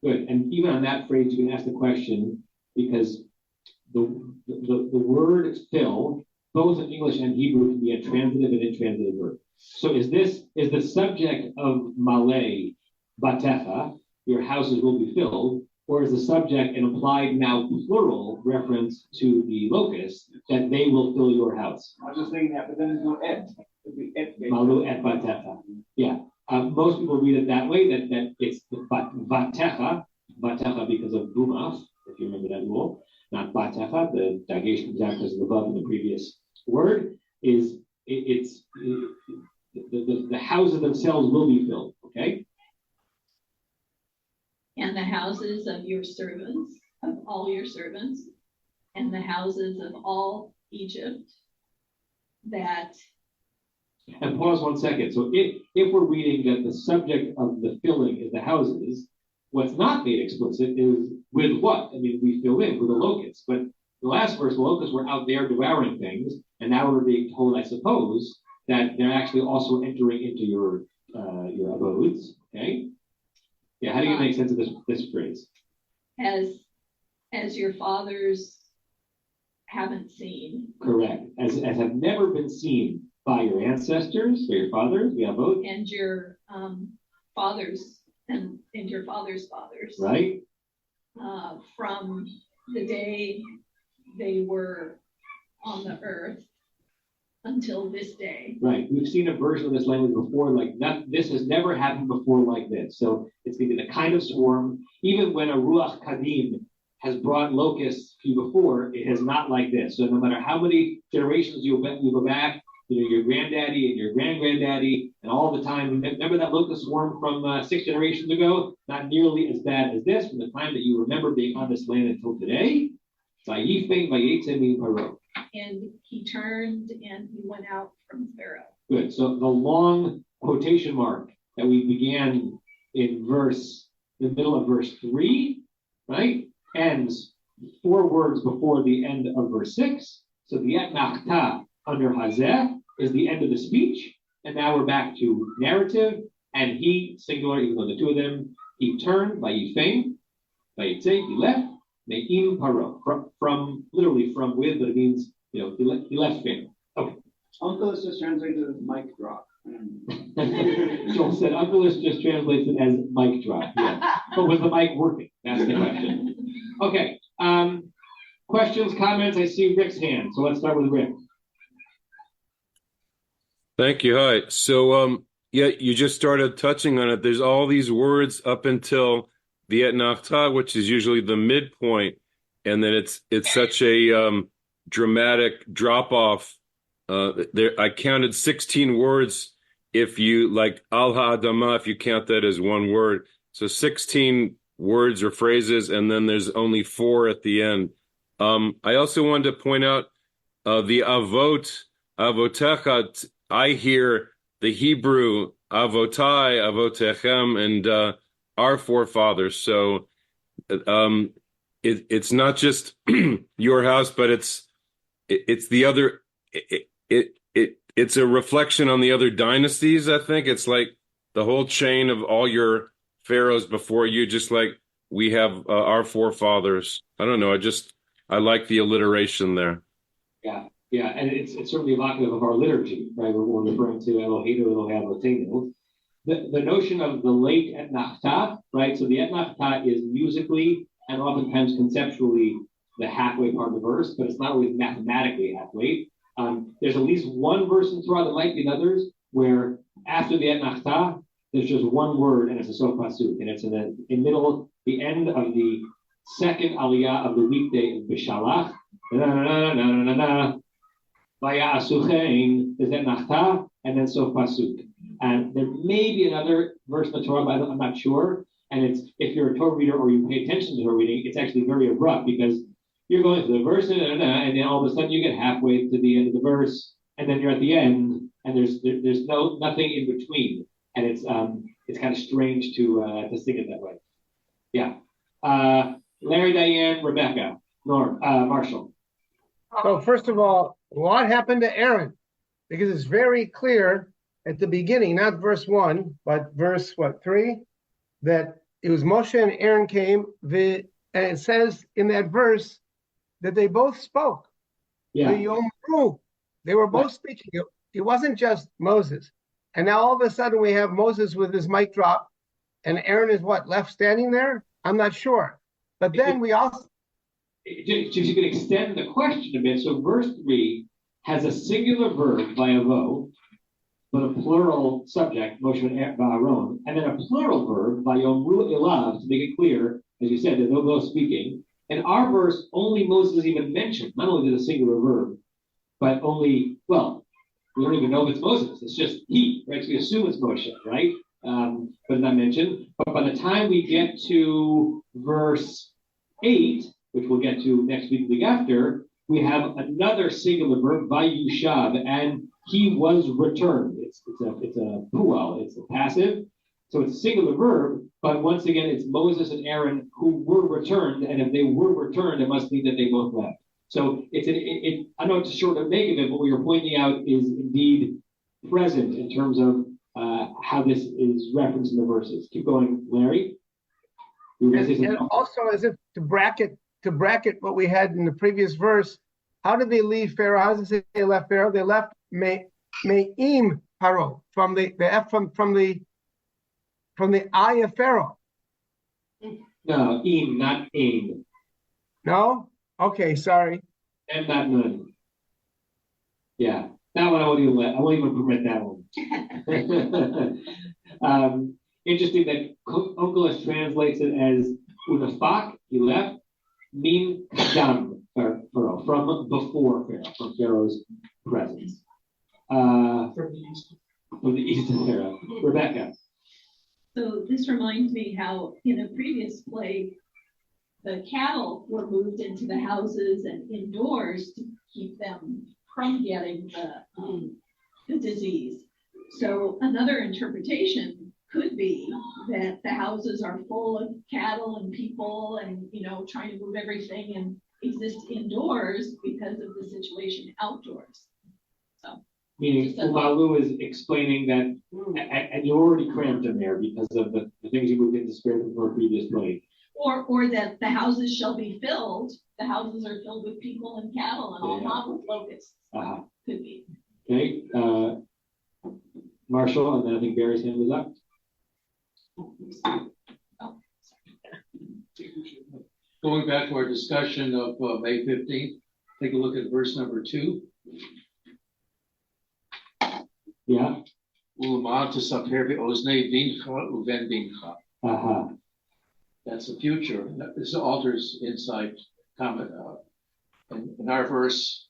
Good. And even on that phrase, you can ask the question because the word fill, both in English and Hebrew, can be a transitive and intransitive verb. So is the subject of Malay Batecha, your houses will be filled, or is the subject an implied now plural reference to the locust that they will fill your house? I was just thinking that, but then there's no et. Malu et Batecha. Yeah. Most people read it that way, that it's Batecha because of Bumaf, if you remember that rule, not Batecha, the Dagesh comes out because of the vav in the previous word, is the houses themselves will be filled, okay? And the houses of your servants, of all your servants, and the houses of all Egypt, that. And pause 1 second. So if we're reading that the subject of the filling is the houses, what's not made explicit is with what? I mean, we fill in with the locusts, but the last verse, the locusts were out there devouring things, and now we're being told, I suppose, that they're actually also entering into your abodes, okay? Yeah, how do you make sense of this phrase? As your fathers haven't seen. Correct. As have never been seen by your ancestors, by your fathers, we have both. And your fathers and your fathers' fathers. Right. From the day they were on the earth until this day. Right. We've seen a version of this language before, this has never happened before like this. So it's going to be the kind of swarm, even when a Ruach Kadim has brought locusts to you before, it is not like this. So no matter how many generations you go back, your granddaddy and your grand-granddaddy, and all the time, remember that locust swarm from 6 generations ago? Not nearly as bad as this from the time that you remember being on this land until today. And he turned and he went out from Pharaoh. Good. So the long quotation mark that we began in the middle of verse 3, right, ends 4 words before the end of verse 6. So the et nachta under hazeh is the end of the speech, and now we're back to narrative. And he, singular, even though the two of them, he turned, vayifein, vayitze, he left, me'im paro, from literally from with, but it means he left Pharaoh. Okay. Uncle is just translated as mic drop. Joel said Uncle is just translates it as mic drop. Yeah. But was the mic working? That's the question. Okay. Questions, comments? I see Rick's hand, so let's start with Rick. Thank you. Hi. So, you just started touching on it. There's all these words up until the et nachta, which is usually the midpoint, and then it's such a dramatic drop off. I counted 16 words. If you like al ha'adama, if you count that as one word, so 16 words or phrases, and then there's only 4 at the end. I also wanted to point out the avotecha. I hear the Hebrew avotai, avotechem, and our forefathers. So it's not just your house, but it's the other. It's a reflection on the other dynasties. I think it's like the whole chain of all your pharaohs before you. Just like we have our forefathers. I don't know. I like the alliteration there. Yeah, and it's certainly evocative of our liturgy, right? We're referring to Eloheinu, Eloheinu. The notion of the late et nachta, right? So the et nachta is musically and oftentimes conceptually the halfway part of the verse, but it's not always mathematically halfway. There's at least one verse in Torah, there might be others, where after the et nachta, there's just one word and it's a sof pasuk, and it's in the middle, the end of the second aliyah of the weekday of Bishalach. There's that nachta and then sof pasuk. And there may be another verse in the Torah, but I'm not sure. And it's, if you're a Torah reader or you pay attention to Torah reading, it's actually very abrupt because you're going through the verse and then all of a sudden you get halfway to the end of the verse, and then you're at the end, and there's nothing in between, and it's kind of strange to sing it that way. Yeah. Larry, Diane, Rebecca, Marshall. So first of all, what happened to Aaron? Because it's very clear at the beginning, not verse 1, but verse 3, that it was Moshe and Aaron came, and it says in that verse that they both spoke. Yeah. They were both speaking. It wasn't just Moses. And now all of a sudden we have Moses with his mic drop, and Aaron is left standing there? I'm not sure. But then we also... If you can extend the question a bit, so verse 3 has a singular verb, vayavo, but a plural subject, Moshe and Aaron, and then a plural verb, vayomru elav, to make it clear, as you said, that they'll go speaking. In our verse, only Moses is even mentioned. Not only is it a singular verb, but we don't even know if it's Moses. It's just he, right? So we assume it's Moshe, right? But it's not mentioned. But by the time we get to verse 8, which we'll get to next week, the week after, we have another singular verb, vayushav, and he was returned. It's a pual, it's a passive. So it's a singular verb, but once again, it's Moses and Aaron who were returned, and if they were returned, it must mean that they both left. So I don't know what to sort of make of it, but what you're pointing out is indeed present in terms of how this is referenced in the verses. Keep going, Larry. And also, as if to bracket what we had in the previous verse, how did they leave Pharaoh? How does it say they left Pharaoh? They left Me'im Paro, from the eye of Pharaoh. No, im, not aim. No? Okay, sorry. And not none. Yeah, that one I won't even permit that one. Interesting that Onkelos translates it as unafak, he left, min kadam, Pharaoh, from before Pharaoh, from Pharaoh's presence. From the east of Pharaoh. Rebecca. So this reminds me how in a previous plague, the cattle were moved into the houses and indoors to keep them from getting the disease. So another interpretation could be that the houses are full of cattle and people and, trying to move everything and exist indoors because of the situation outdoors. So. Meaning, Umalu is explaining that, and you're already cramped in there because of the things you moved into spirit from a previous plague. Or that the houses shall be filled. The houses are filled with people and cattle and all, not with locusts. Could be. Okay. Marshall, and then I think Barry's hand was up. Going back to our discussion of May 15th, take a look at verse number 2. Yeah. That's the future. This alters insight comment. In our verse,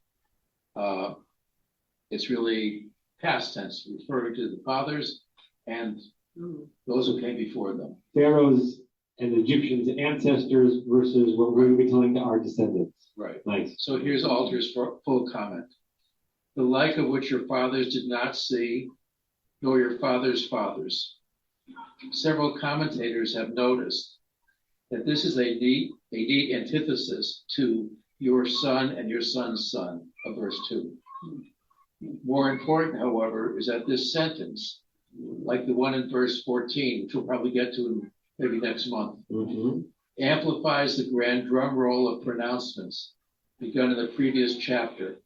it's really past tense, referring to the fathers and those who came before them. Pharaoh's and the Egyptians' ancestors versus what we're going to be telling to our descendants. Right. Nice. So here's Alter's full comment. The like of which your fathers did not see, nor your fathers' fathers. Several commentators have noticed that this is a neat antithesis to your son and your son's son of verse 2. More important, however, is that this sentence, like the one in verse 14, which we'll probably get to maybe next month, amplifies the grand drum roll of pronouncements begun in the previous chapter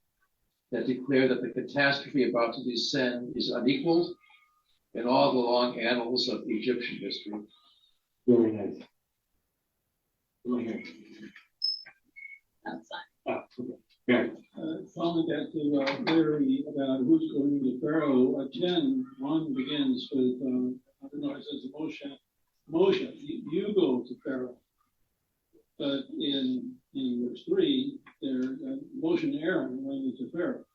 that declare that the catastrophe about to descend is unequaled in all the long annals of Egyptian history. Very nice. Outside. Oh, okay. Very. Following back to Larry about who's going to Pharaoh, 10:1 begins with no, it says Moshe, you go to Pharaoh. But in verse 3, Moshe and Aaron went to Pharaoh.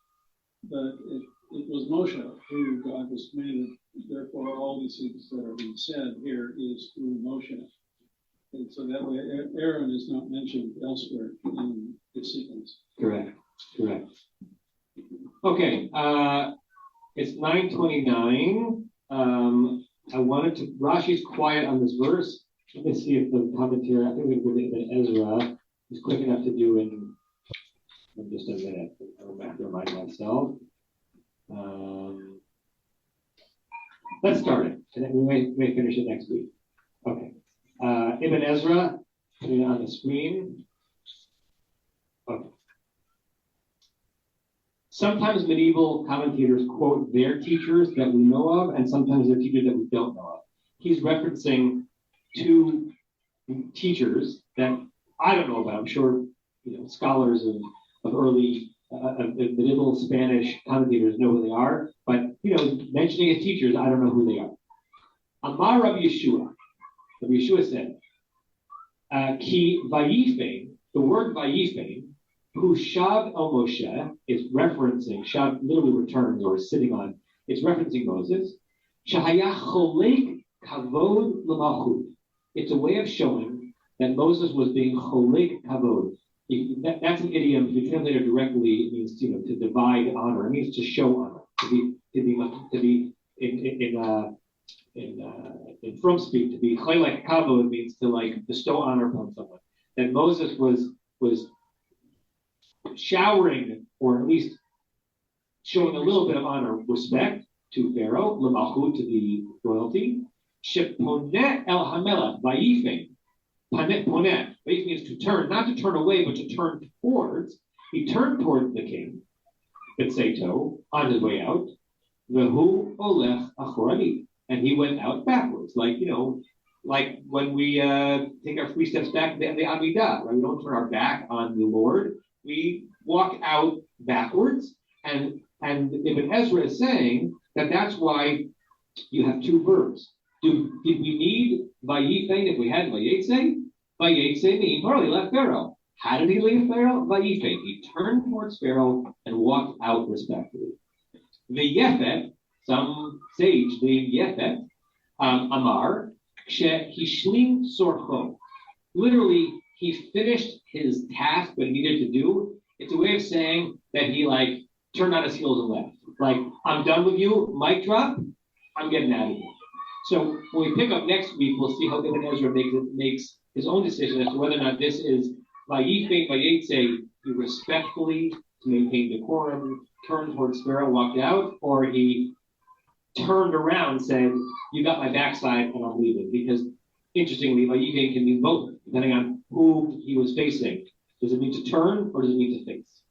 But it was Moshe who God was commanded. Therefore, all these things that are being said here is through Moshe. And so that way, Aaron is not mentioned elsewhere in the sequence. Correct. Okay, it's 9:29. Rashi's quiet on this verse. Let me see if the commentary, I think we've been Ezra, is quick enough to do in just a minute. I'll have to remind myself. Let's start it, and then we may finish it next week. Okay. Ibn Ezra, putting it on the screen. Okay. Sometimes medieval commentators quote their teachers that we know of, and sometimes their teachers that we don't know of. He's referencing two teachers that I don't know about. I'm sure scholars of early medieval Spanish commentators know who they are, but mentioning his teachers, I don't know who they are. Amar Rabbi Yeshua. Rabbi Yeshua said, Ki vayifein, the word vayifein, who shav el Moshe is referencing, shav literally returns or is sitting on, it's referencing Moses. Shahaya cholek kavod l'malchut. It's a way of showing that Moses was being cholek kavod. That's an idiom. If you translate it directly, it means to divide honor. It means to show honor. To be in from speak, to be cholek kavod means to bestow honor upon someone. That Moses was showering, or at least showing a little bit of honor, respect to Pharaoh, l'malchut, to the royalty. Sheponet el hamelach vayifein. Ponet vayifein means to turn, not to turn away, but to turn towards. He turned towards the king, Betzeto, on his way out. Vehu olech achorani, and he went out backwards, like when we take our 3 steps back, the Amidah, right? We don't turn our back on the Lord. We walk out backwards, and Ibn Ezra is saying that that's why you have two verbs. Did we need vayifein if we had vayetze? Vayetze means he left Pharaoh. How did he leave Pharaoh? Vayifein. He turned towards Pharaoh and walked out respectfully. V'yefet, some sage named Yefet, Amar, hishlim sorcho. Literally, he finished his task, what he needed to do. It's a way of saying that he turned on his heels and left. I'm done with you, mic drop, I'm getting out of here. So when we pick up next week, we'll see how Ibn Ezra makes his own decision as to whether or not this is vayifein vayetze, he respectfully, to maintain decorum, turned towards Pharaoh, walked out, or he turned around, said, you got my backside and I'm leaving. Because interestingly, vayifein can mean both, depending on who he was facing. Does it mean to turn or does it mean to face?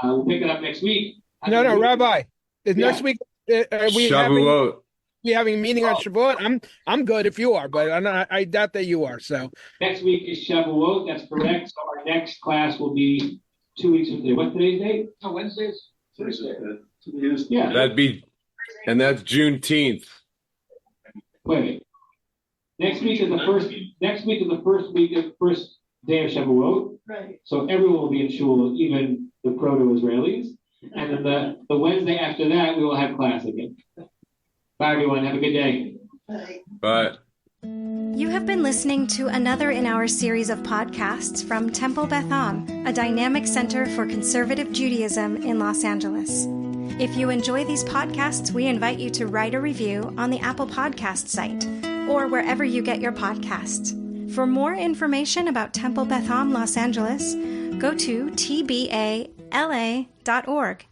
We'll pick it up next week. No, Rabbi. Next week, we having a meeting on Shavuot? I'm good if you are, but I doubt that you are. So next week is Shavuot. That's correct. So our next class will be 2 weeks from today. What's today's date? Oh, Wednesdays. Thursday. Yeah. That's Juneteenth. Wait. Next week is the first day of Shavuot. Right. So everyone will be in shul, even the proto-Israelis. And then the Wednesday after that, we will have class again. Bye, everyone. Have a good day. Bye. You have been listening to another in our series of podcasts from Temple Beth Am, a dynamic center for conservative Judaism in Los Angeles. If you enjoy these podcasts, we invite you to write a review on the Apple Podcast site or wherever you get your podcasts. For more information about Temple Beth Am Los Angeles, go to tbala.org.